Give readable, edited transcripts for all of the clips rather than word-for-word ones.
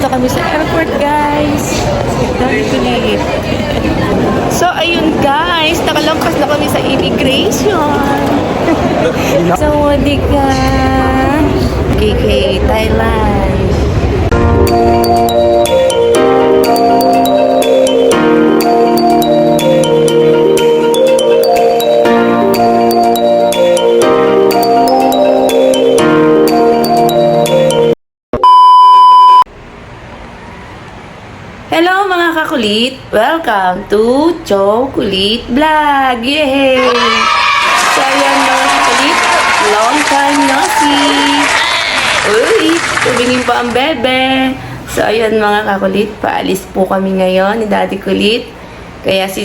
Dito kami sa airport, guys. Dali. So, ayun guys, nakalampas na kami sa immigration. Sawadee ka. KK, Thailand. Hello mga kakulit! Welcome to Chocolate Vlog! Yay! So ayan mga kakulit, long time no see! Uy! Tumingin pa ang bebe! So ayan mga kakulit, paalis po kami ngayon ni Daddy Kulit. Kaya si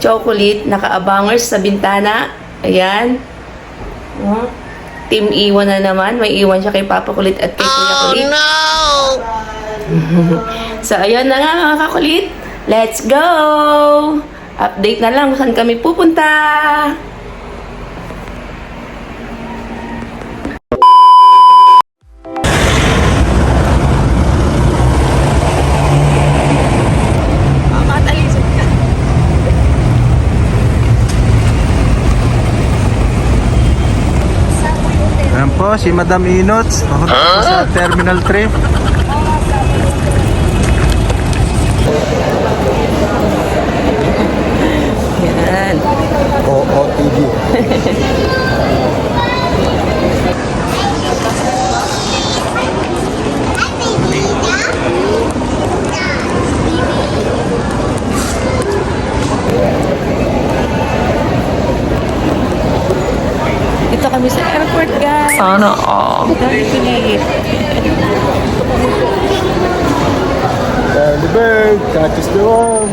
Chocolate nakaabangers sa bintana. Ayan. Team iwan na naman. May iwan siya kay Papa Kulit at kay Kuya Kulit. Oh no! So, ayun na nga mga kakulit. Let's go! Update na lang kung saan kami pupunta. Ayan po, si Madam Inots. Papunta po sa Terminal 3. Yan. OOTD. Dito kami sa airport, guys. Sana all. Dali. Early bird, catches the worm.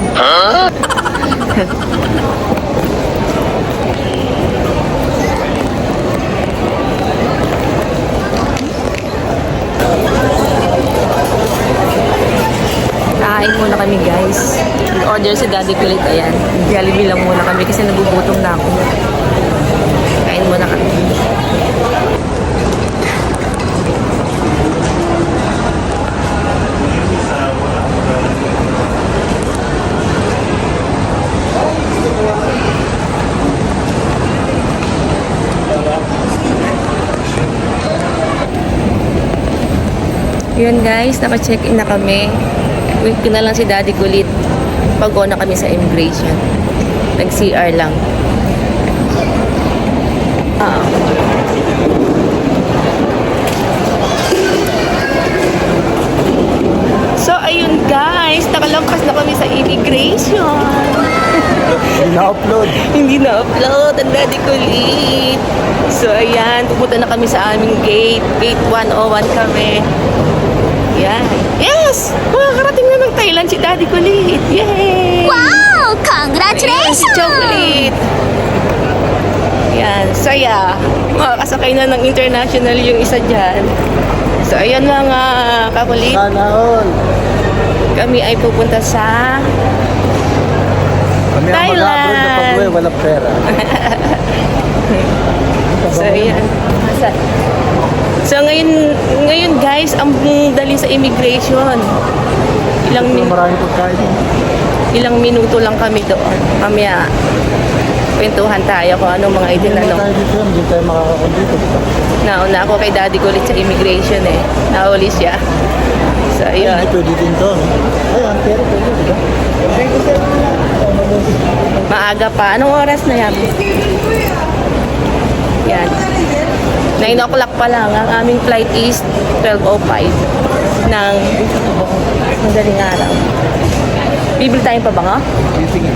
Kain muna kami, guys. Order si Daddy Kulit, ayan. Jollibee lang muna kami kasi nagugutom na ako. Kain muna kami. Yun guys, naka-check-in na kami. Wait ko na lang si Daddy Kulit. Pag-go na kami sa immigration. Nag-CR lang. So, ayun guys, nakalampas na kami sa immigration. Na-upload. Hindi na-upload ang Daddy Kulit. So, ayan, pupunta na kami sa aming gate. Gate 101 kami. Yan. Yes! Makakarating na ng Thailand si Daddy Kulit. Yay! Wow! Ayan, Congratulations! si Chocolate. Yan, saya. Makakasakay na ng international yung isa dyan. So, ayan mga kakulit. Sana all. Kami ay pupunta sa Kami ang Thailand. mag-upload na pag-uwi, walang pera. So, ayan. So, ngayon guys, ang dali sa immigration. Maraming pagkain. Ilang minuto lang kami doon. Mamaya, kwentuhan tayo kung anong mga Hindi itinanong. tayo dito, hindi tayo makakakondito. Nauna ako kay Daddy Kulit sa immigration eh. Nahuli siya. So, Ay, ayun. hindi pwede din to. Ayan, pero pwede, diba? Maaga pa. Anong oras na yan? Yan. 9 o'clock pa lang. Ang aming flight is 12:05 ng madaling araw. Bibili tayong pabango? Titingin.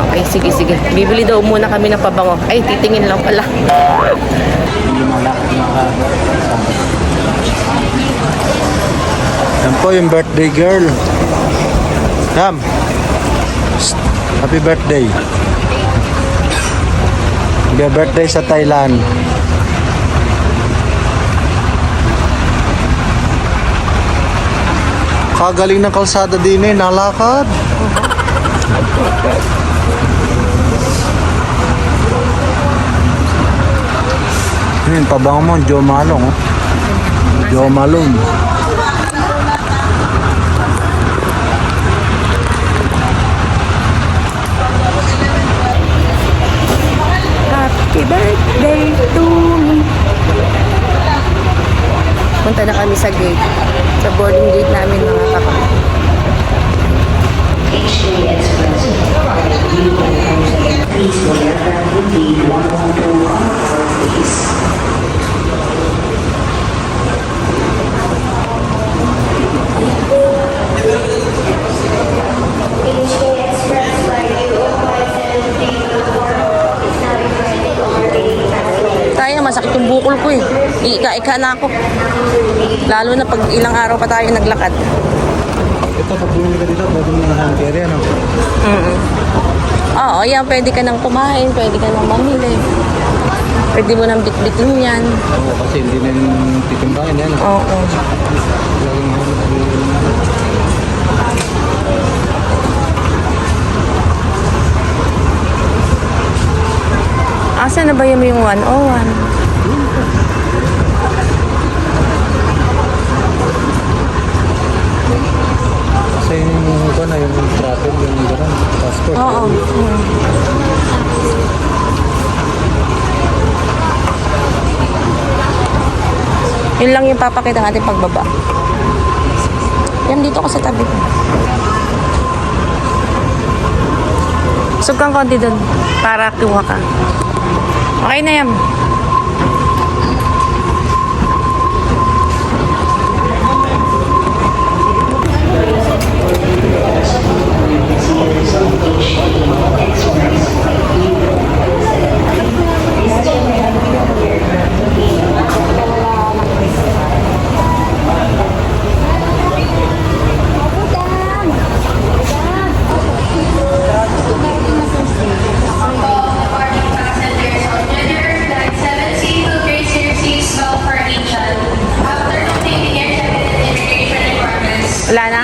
Okay, sige. Bibili daw muna kami ng pabango. Ay, titingin lang pala. Hindi malakad makakasama. Yan po yung birthday girl. Sam, happy birthday. Happy birthday sa Thailand. Kagaling ng kalsada din eh, nalakad. Yun, pabango mo, Jo Malong. Oh. Jo Malong. sa gate. Sa boarding gate namin mga kapatid. Tayo, masakit yung bukol ko eh. Iika-ika na ako. Lalo na pag ilang araw pa tayo naglakad. Ito, pag bumili ka dito, pwede mo na hand carry, ano? Oo, yan. Pwede ka nang kumain. Pwede ka nang mamili. Pwede mo nang bitbitin yan. Oo, kasi hindi na yung titimbahin yan. Oo. Laging Asa na ba yung 101? kasi yung ano, yung travel, yung gano'n, passport. Oo. Yun lang yung papakita natin pagbaba. Yan, dito ko sa tabi ko. Sug kang konti dun para kuha ka. Okay na yan. Wala na?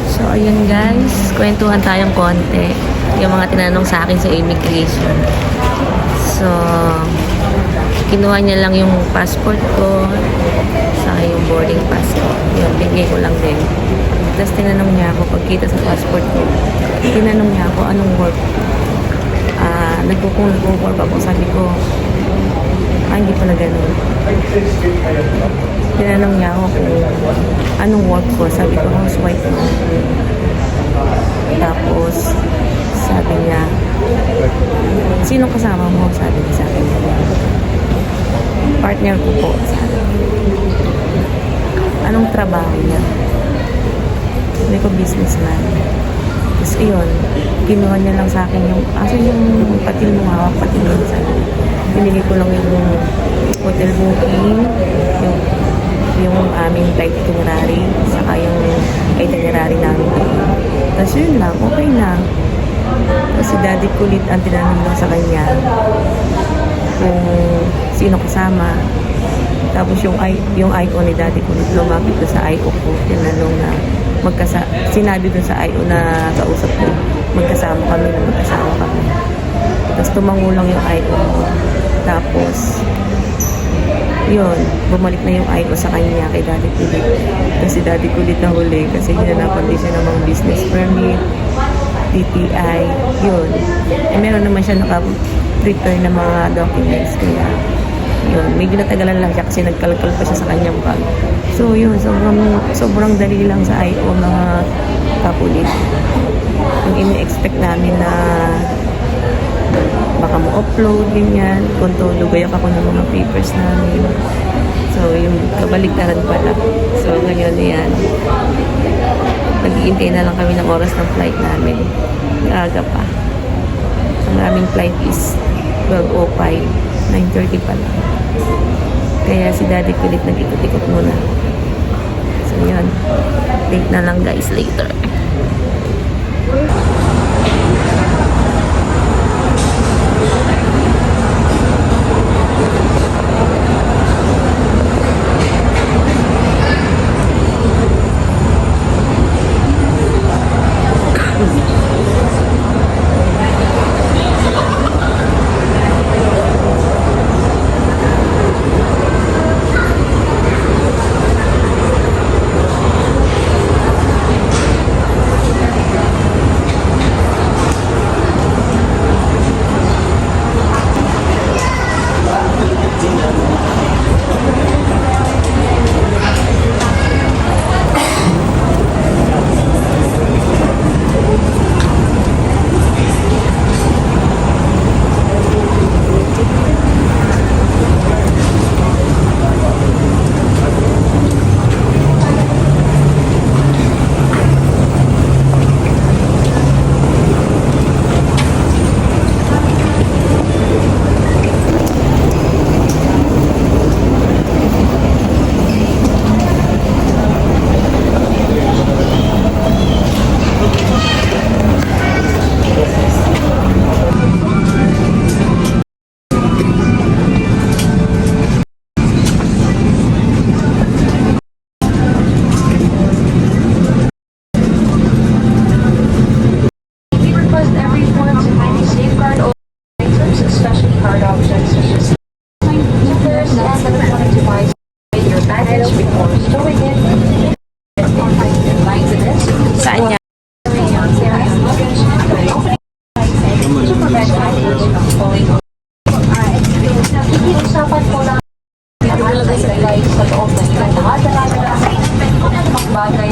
So, ayun guys. Kwentuhan tayong konti. Yung mga tinanong sa akin sa immigration. So, kinuha niya lang yung passport ko sa yung boarding pass ko. Yun, bigay ko lang din. Tapos tinanong niya ako, pagkita sa passport ko, tinanong niya ako anong work. Nagpo-work ako. Sabi ko, hindi pala ganun. Tinanong niya ako kung anong work ko. Sabi ko, housewife mo. Tapos, sabi niya, sino kasama mo? Sabi niya sa akin. Partner ko po. Anong trabaho niya? Sabi ko, businessman. Tapos yun, kinuha niya lang sa akin yung, yung patil mo hawak, patil mo sa akin. Binigay ko lang yung hotel booking, yung aming flight itinerary, saka yung itinerary namin. Tapos yun lang, okay na. Tapos si Daddy Kulit ang tinanong lang sa kanya kung sino kasama. Tapos yung icon ni Daddy Kulit lumapit ko sa icon ko. Tinanong na sinabi dun sa icon na kausap ko, magkasama kami. Tapos tumango lang yung icon ko. Tapos yun, bumalik na yung icon sa kanya kay Daddy Kulit. Kasi Daddy Kulit na huli kasi hinanapan din siya ng mga business permit, DTI, yun. Meron naman siya naka-return na mga documents, kaya yun, medyo natagalan lang siya kasi nagkalkal pa siya sa kanyang bag. So yun, sobrang dali lang sa IO mga kapulit. Yung ini-expect namin na baka mo upload, ganyan, kung todo gayak ako ng mga papers namin. So yung kabaligtaran pala. So ngayon yan, nag-iintay na lang kami ng oras ng flight namin. Aga pa. Ang aming flight is 12:05, 9:30 pa lang. Kaya si Daddy Kulit nag-ikot-ikot muna. So yun, date na lang guys later. bagay.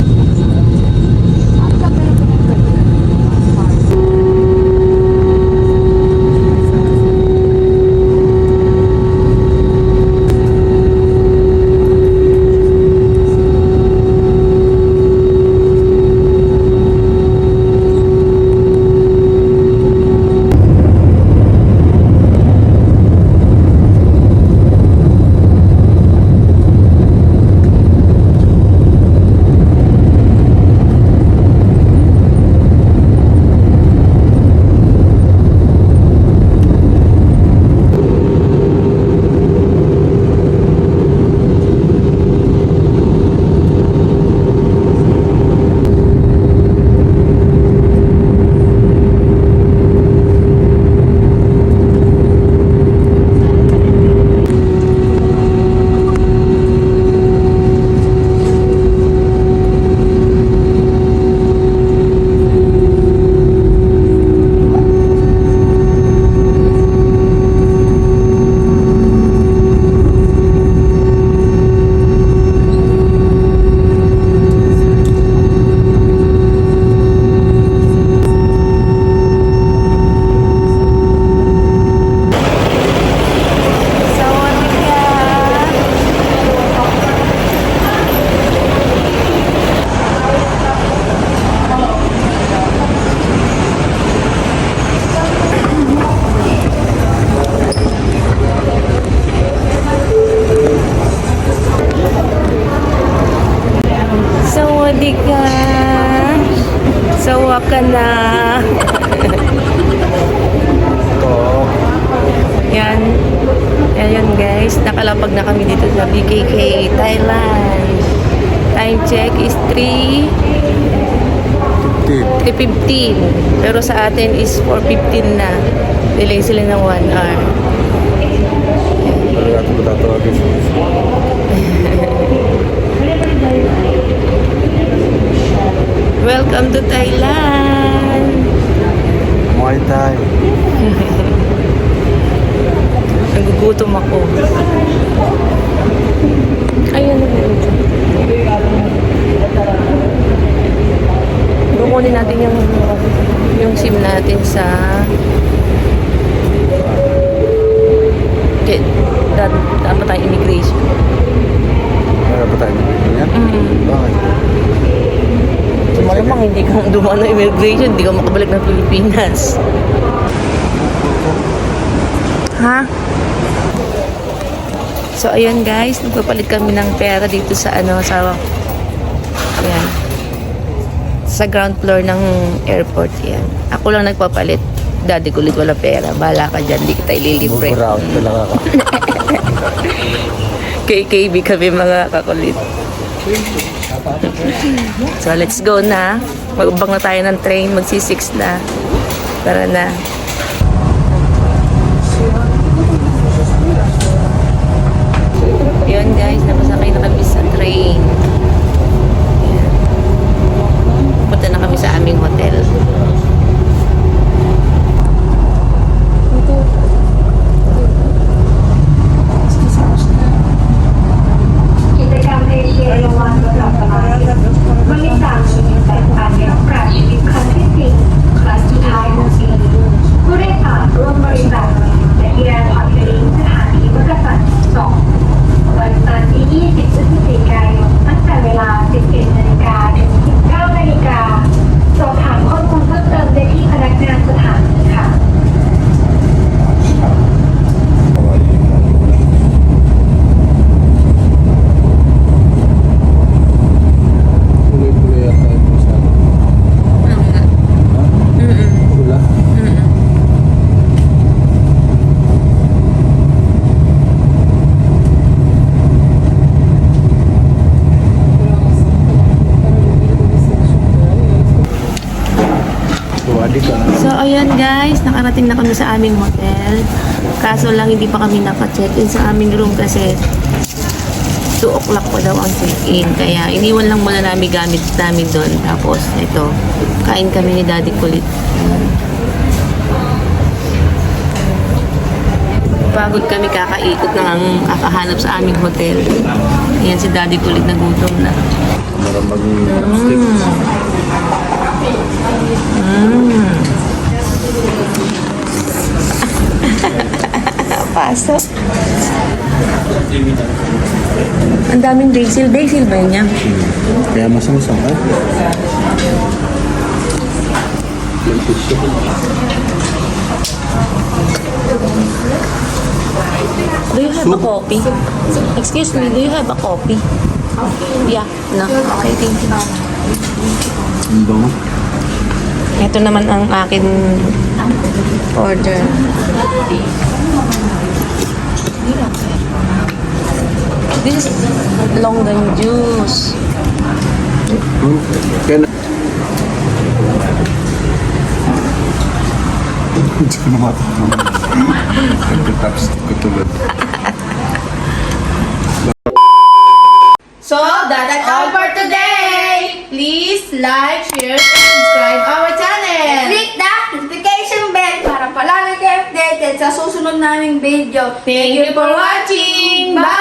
Sawadee ka. Sawa ka na. Yan. Ayan guys. Nakalapag na kami dito sa BKK, Thailand. Time check is 3:15. Pero sa atin is 4:15 na. Delay sila ng 1 hour. Welcome to Thailand. Muay Thai. Nagugutom ako. Ayun na yun. Kukunin natin yung SIM natin sa dapat tayo immigration. Dapat tayo yan? Bakit? Malamang hindi ka dumaan ng immigration, hindi ka makabalik ng Pilipinas. Ha? So, ayan guys, nagpapalit kami ng pera dito sa ayan, sa ground floor ng airport. Yan. Ako lang nagpapalit. Daddy kulit wala pera. Bahala ka dyan, di kita ililibre. Ground talaga ka. KKB kami mga kakulit. So, let's go na. Mag-ubang na tayo ng train. Magsi-6 na. Tara na. Yun guys, napasakay na kami sa train. Ayan. Punta na kami sa aming hotel. So, ayan guys, nakarating na kami sa aming hotel. Kaso lang, hindi pa kami naka-check-in sa aming room kasi 2 o'clock pa daw ang check-in. Kaya, iniwan lang muna namin gamit namin doon. Tapos, ito, kain kami ni Daddy Kulit. Napagod kami kakaikot ng kakahanap sa aming hotel. Ayan si Daddy kulit na gutom na. Meron mag-stick. Pasok. Ang daming basil. Basil ba yun yan? Kaya masamusang ka. Do you have a coffee? Excuse me, do you have a coffee? Yeah. No? Okay, thank you. Ang bango. Ito naman ang akin order. This is longan juice. Kaya na... Hindi ko na matutulog. Nagtatapos ko tulad. So, that's all for today. Please like, share, and subscribe our channel. Click the notification bell para palagi kayo updated sa susunod naming video. Thank you for watching. Bye!